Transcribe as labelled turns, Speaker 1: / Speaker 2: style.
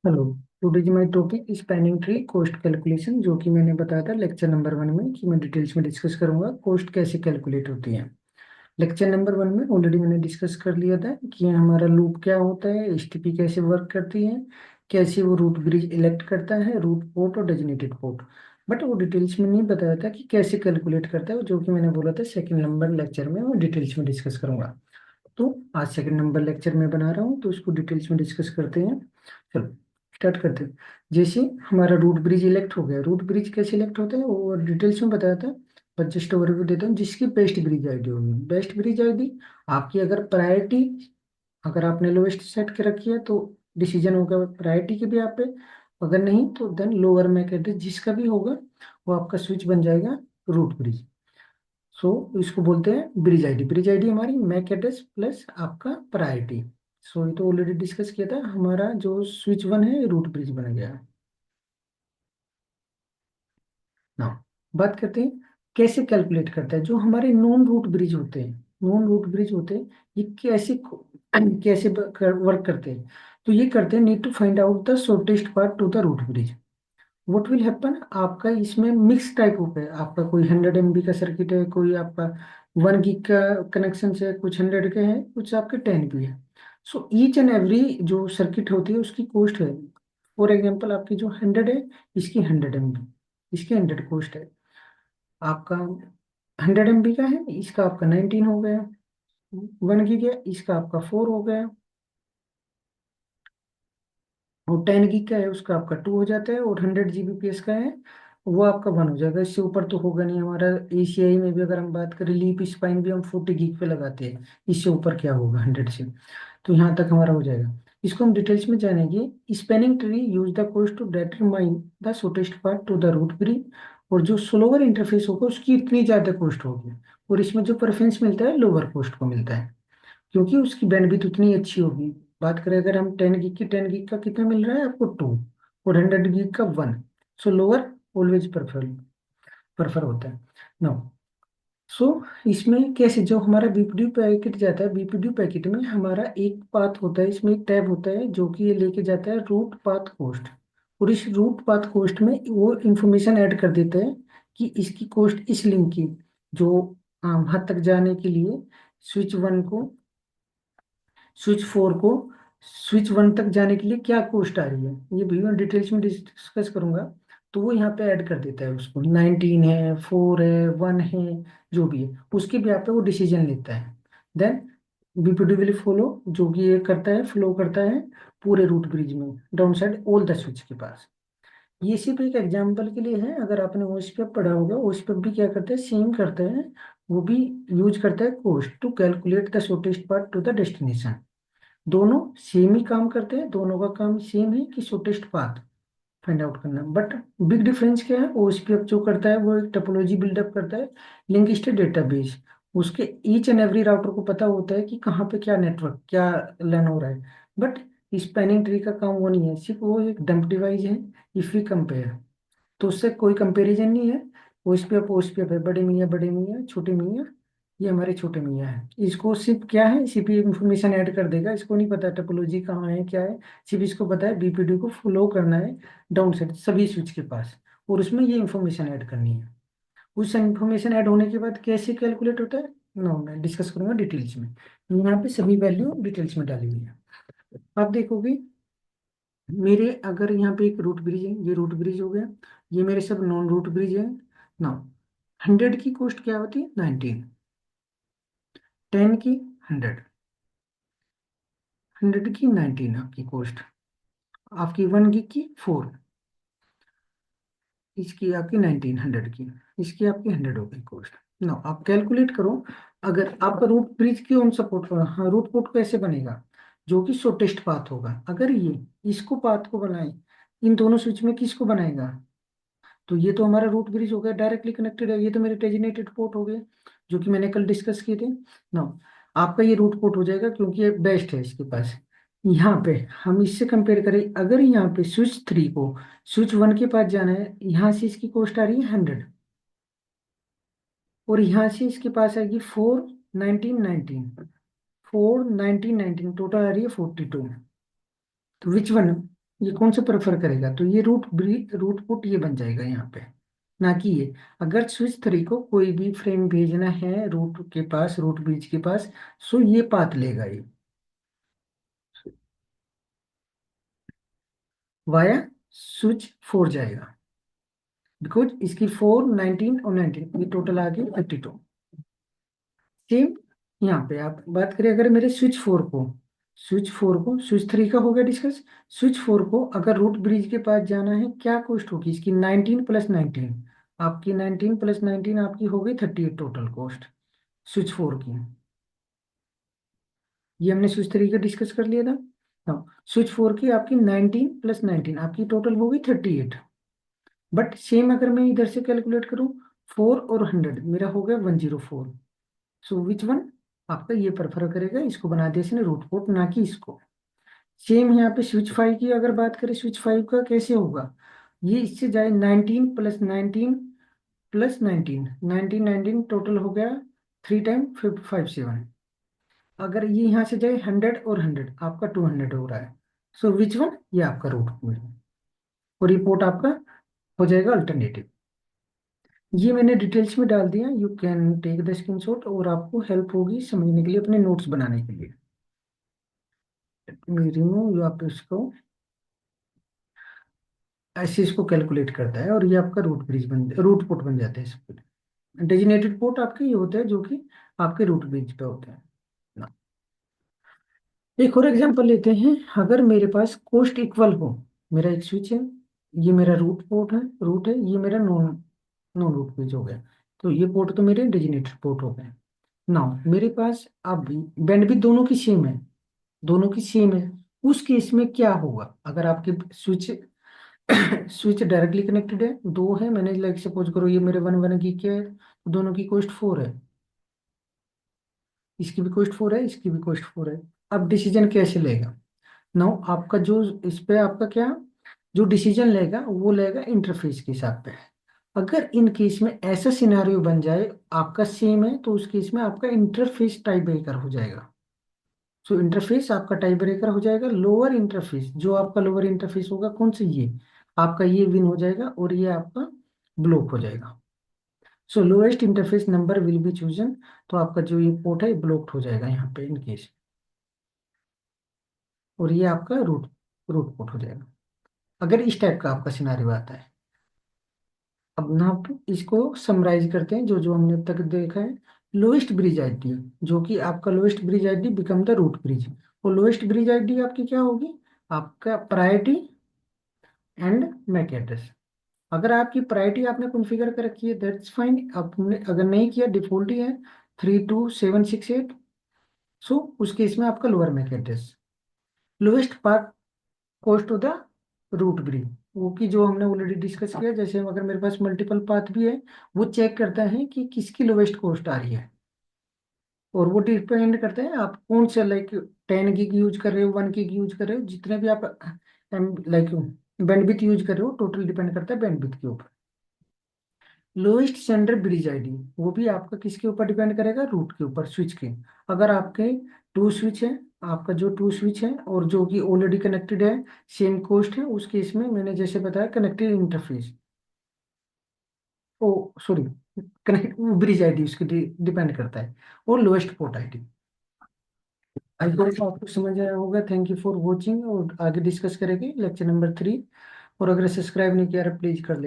Speaker 1: Hello. Today my topic spanning tree cost calculation, जो कि मैंने बताया था लेक्चर नंबर 1 में कि मैं डिटेल्स में डिस्कस करूंगा कॉस्ट कैसे कैलकुलेट होती है। लेक्चर नंबर 1 में ऑलरेडी मैंने डिस्कस कर लिया था कि हमारा लूप क्या होता है, एसटीपी कैसे वर्क करती है, कैसे वो रूट ब्रिज इलेक्ट करता है, रूट पोर्ट और डेजिग्नेटेड पोर्ट। बट वो डिटेल्स में नहीं बताया था कि कैसे कैलकुलेट करता है, जो कि मैंने बोला था सेकंड नंबर लेक्चर में मैं डिटेल्स में डिस्कस करूंगा। तो आज सेकंड नंबर लेक्चर में बना रहा हूँ, तो इसको डिटेल्स में डिस्कस करते हैं। चलो स्टार्ट करते हैं। जैसे हमारा रूट ब्रिज इलेक्ट हो गया, रूट ब्रिज कैसे इलेक्ट होता है वो डिटेल्स में बताया था, पर जस्ट ओवरव्यू देता हूँ। जिसकी बेस्ट ब्रिज आईडी होगी, बेस्ट ब्रिज आईडी आपकी अगर प्रायोरिटी, अगर आपने लोएस्ट सेट के रखी है तो डिसीजन होगा प्रायोरिटी के भी आप पे, अगर नहीं तो देन लोअर मैक एड्रेस जिसका भी होगा वो आपका स्विच बन जाएगा रूट ब्रिज। सो इसको बोलते हैं ब्रिज आईडी। ब्रिज आईडी हमारी मैक एड्रेस प्लस आपका प्रायोरिटी। सो ये तो ऑलरेडी डिस्कस किया था, हमारा जो स्विच वन है रूट ब्रिज बन गया। ना बात करते हैं कैसे कैलकुलेट करता है जो हमारे नॉन रूट ब्रिज होते हैं। नॉन रूट ब्रिज होते हैं ये कैसे कैसे वर्क करते हैं। तो ये करते हैं, need to find out the shortest path to the root bridge. What will happen, आपका इसमें मिक्स टाइप ऑफ है, आपका कोई 100 MB का सर्किट है, कोई आपका 1 GB का कनेक्शन है, कुछ 100 के हैं, कुछ आपके 10 भी है। सो ईच एंड एवरी जो सर्किट होती है उसकी कॉस्ट है। फॉर एग्जाम्पल आपकी जो 100 है, इसकी 100 MB, इसकी 100 कॉस्ट है। आपका 100 MB का है, इसका आपका 19 हो गया। 1 GB है, इसका आपका 4 हो गया। और 10 GB का है, उसका आपका 2 हो जाता है। और 100 Gbps का है, वो आपका 1 हो जाएगा। इससे ऊपर तो होगा नहीं। हमारा एसीआई में भी अगर हम बात करें, लीप स्पाइन भी हम 40 GB पे लगाते हैं, इससे ऊपर क्या होगा 100 से। तो यहाँ तक हमारा हो जाएगा। इसको हम डिटेल्स में जानेंगे। Spanning tree use the cost to determine the shortest path to the root bridge. और जो स्लोअर इंटरफेस होगा उसकी इतनी ज़्यादा कॉस्ट होगी, और इसमें जो प्रेफरेंस मिलता है लोअर कॉस्ट को मिलता है, क्योंकि उसकी बैंडविड्थ उतनी अच्छी होगी। बात करें अगर हम 10 GB की, 10 GB का कितना मिल रहा है आपको 2, और 100 GB का 1। सो लोअर ऑलवेज प्रेफर प्रेफर होता है। नो सो इसमें कैसे जो हमारा बीपीडी पैकेट जाता है, बीपीडी पैकेट में हमारा एक पाथ होता है, इसमें एक टैब होता है जो कि ये लेके जाता है रूट पाथ कॉस्ट। और इस रूट पाथ कॉस्ट में वो इंफॉर्मेशन ऐड कर देता है कि इसकी कॉस्ट इस लिंक की, जो वहां तक जाने के लिए स्विच वन को, स्विच फोर को, स्विच वन तक जाने के लिए क्या कॉस्ट आ रही है, ये भी मैं डिटेल्स में डिस्कस करूंगा। तो वो यहाँ पे ऐड कर देता है उसको, 19 है, 4 है, 1 है, जो भी है उसके भी यहाँ पे वो डिसीजन लेता है। देन बीपीडी विल फॉलो, जो कि ये करता है, फ्लो करता है पूरे रूट ब्रिज में down side all the switch के पास। ये सिर्फ एक एग्जाम्पल के लिए है, अगर आपने ओएसपीएफ पढ़ा होगा, ओएसपीएफ भी क्या करता है, सेम करता है। वो भी यूज करता है cost to calculate the shortest path to the destination. दोनों सेम ही काम करते हैं, दोनों का काम सेम है कि शॉर्टेस्ट पाथ फाइंड आउट करना। बट बिग डिफरेंस क्या है, ओएसपीएफ जो करता है वो एक टोपोलॉजी बिल्डअप करता है, लिंक स्टेट डेटाबेस। उसके ईच एंड एवरी राउटर को पता होता है कि कहाँ पे क्या नेटवर्क क्या लर्न हो रहा है। बट स्पैनिंग ट्री का काम वो नहीं है, सिर्फ वो एक डंप डिवाइस है। इफ यू कंपेयर, तो उससे कोई कंपैरिजन नहीं है। ओएसपीएफ है, बड़े मियाँ बड़े मियाँ, छोटे मियाँ ये हमारे छोटे मियाँ हैं। इसको सिर्फ क्या है, सीपी इंफॉर्मेशन ऐड कर देगा, इसको नहीं पता टोपोलॉजी कहाँ है क्या है। सिर्फ इसको पता है बीपीडी को फ्लो करना है डाउन साइड सभी स्विच के पास, और उसमें ये इंफॉर्मेशन ऐड करनी है। उस इंफॉर्मेशन ऐड होने के बाद कैसे कैलकुलेट होता है, नो मैं डिस्कस करूंगा डिटेल्स में। यहाँ पे सभी वैल्यू डिटेल्स में डाली हुई है। आप देखोगे मेरे, अगर यहाँ पे एक रूट ब्रिज है, ये रूट ब्रिज हो गया, ये मेरे सब नॉन रूट ब्रिज है ना। 100 की कॉस्ट क्या होती है 19, 10 की 100, 100 की 19 आपकी कॉस्ट, आपकी 1 GB की 4, इसकी आपकी 19, 100 की, इसकी आपकी 100 हो गई कॉस्ट। ना आप कैलकुलेट करो, अगर आपका रूट ब्रिज क्यों सपोर्ट, हाँ रूट पोर्ट कैसे बनेगा, जो कि शॉर्टेस्ट पाथ होगा। अगर ये इसको पाथ को बनाए, इन दोनों स्विच में किसको बनाएगा, तो ये तो हमारा रूट ब्रिज हो गया, डायरेक्टली कनेक्टेड है, ये तो मेरे डेजिनेटेड पोर्ट हो गए, जो कि मैंने कल डिस्कस किए थे ना। आपका ये रूट पोर्ट हो जाएगा क्योंकि ये बेस्ट है इसके पास। यहाँ पे हम इससे कंपेयर करें, अगर यहाँ पे स्विच थ्री को स्विच वन के पास जाना है, यहाँ से इसकी कॉस्ट आ रही है 100, और यहाँ से इसके पास आएगी 4 19 19, 4 19 19, टोटल आ रही है 42। तो विच वन, ये कौन सा प्रेफर करेगा, तो ये रूट पुट ये बन जाएगा यहाँ पे, ना कि ये। अगर स्विच 3 को कोई भी फ्रेम भेजना है रूट के पास, रूट ब्रिज के पास, सो ये पाथ लेगा ये वाया स्विच 4 जाएगा, बिकॉज इसकी 4, 19 और 19 ये टोटल आ गई 32। सेम यहाँ पे आप बात करें, अगर मेरे स्विच 3 का हो गया डिस्कस। स्विच 4 को अगर रूट ब्रिज के पास जाना है, क्या कॉस्ट होगी इसकी, 19 + 19, आपकी 19 + 19 आपकी हो गई 38 टोटल कॉस्ट स्विच 4 की। ये हमने स्विच 3 का डिस्कस कर लिया था। हाँ, स्विच 4 की आपकी 19 + 19 आपकी टोटल हो गई 38। बट सेम अगर मैं इधर से कैलकुलेट करूँ, 4 और 100 मेरा हो गया 104। सो विच वन आपका ये प्रेफर करेगा, इसको बना दिया इसने रूट पोर्ट, ना कि इसको। सेम यहाँ पे स्विच 5 की अगर बात करें, स्विच 5 का कैसे होगा, ये इससे जाए 19 + 19 + 19, 19 टोटल हो गया 3 टाइम 5 7। अगर ये यहाँ से जाए 100 और 100 आपका 200 हो रहा है। सो विच वन, ये आपका रूट पोर्ट, और रिपोर्ट आपका हो जाएगा अल्टरनेटिव। ये मैंने डिटेल्स में डाल दिया, you can take the screenshot, और आपको हेल्प होगी समझने के लिए, अपने नोट्स बनाने के लिए। रिमूव आप इसको ऐसे इसको कैलकुलेट करता है, और ये आपका रूट पोर्ट बन जाता है इस पर। डेजिनेटेड पोर्ट आपके ये होते हैं जो कि आपके रूट ब्रिज पे होते हैं ना। एक और एग्जांपल लेते हैं, अगर मेरे पास कोस्ट इक्वल हो, मेरा एक स्विच है, ये मेरा रूट है, ये मेरा नॉन नॉन रूट ब्रिज हो गया, तो ये पोर्ट तो मेरे डेजिनेटेड पोर्ट हो गए। नाउ मेरे पास अब बैंडविड्थ दोनों की सेम है, दोनों की सेम है। उस केस में क्या होगा, अगर आपके स्विच स्विच डायरेक्टली कनेक्टेड है, दो है, मैंने लाइक सपोज करो ये मेरे 1 1 की क्या है, तो दोनों की कॉस्ट 4 है, इसकी भी कॉस्ट 4 है, इसकी भी कॉस्ट 4 है। अब डिसीजन कैसे लेगा, नाउ आपका जो इस पे आपका क्या, जो डिसीजन लेगा वो लेगा इंटरफेस के हिसाब पे। अगर इन केस में ऐसा सिनारियो बन जाए आपका सेम है, तो उस केस में आपका इंटरफेस टाई ब्रेकर हो जाएगा। सो इंटरफेस आपका टाई ब्रेकर हो जाएगा, लोअर इंटरफेस, जो आपका लोअर इंटरफेस होगा कौन सा, ये आपका ये विन हो जाएगा, और ये आपका ब्लॉक हो जाएगा। So lowest interface number will be chosen, तो आपका जो ये पोर्ट है ब्लॉक्ड हो जाएगा यहाँ पे इन केस, और ये आपका रूट रूट पोर्ट हो जाएगा, अगर इस टाइप का आपका सिनारियो आता है। अब ना आप इसको समराइज करते हैं, जो जो हमने अब तक देखा है। लोएस्ट ब्रिज आईडी, जो कि आपका lowest bridge ID become the root bridge, और लोएस्ट ब्रिज आईडी आपकी क्या होगी, आपका प्रायोरिटी एंड मैक एड्रेस। अगर आपकी प्रायोरिटी आपने कॉन्फ़िगर कर रखी है दैट्स फाइन, आपने अगर नहीं किया डिफॉल्ट ही है 32768, सो उस केस में आपका lower MAC address. Lowest path cost to the root bridge, वो की जो हमने ऑलरेडी डिस्कस किया, जैसे अगर मेरे पास मल्टीपल पाथ भी है, वो चेक करता है कि किसकी लोवेस्ट कॉस्ट आ रही है, और वो डिपेंड करता है आप कौन सा लाइक 10 GB यूज कर रहे हो, 1 GB यूज कर रहे हो, जितने भी आप लाइक बैंडविड्थ यूज कर रहे हो, टोटल डिपेंड करता है बैंडविड्थ के ऊपर। लोएस्ट सेंडर ब्रिज आईडी, वो भी आपका किसके ऊपर डिपेंड करेगा, रूट के ऊपर, स्विच के। अगर आपके टू स्विच है, आपका जो टू स्विच है और जो कि ऑलरेडी कनेक्टेड है, सेम कोस्ट है, उस केस में मैंने जैसे बताया कनेक्टेड इंटरफेस, ओ सॉरी, कनेक्ट ब्रिज आईडी उसकी डिपेंड करता है, और lowest port ID. I hope आपको समझ आया होगा, थैंक यू फॉर वॉचिंग, और आगे डिस्कस करेंगे लेक्चर नंबर 3। और अगर सब्सक्राइब नहीं किया प्लीज कर लें।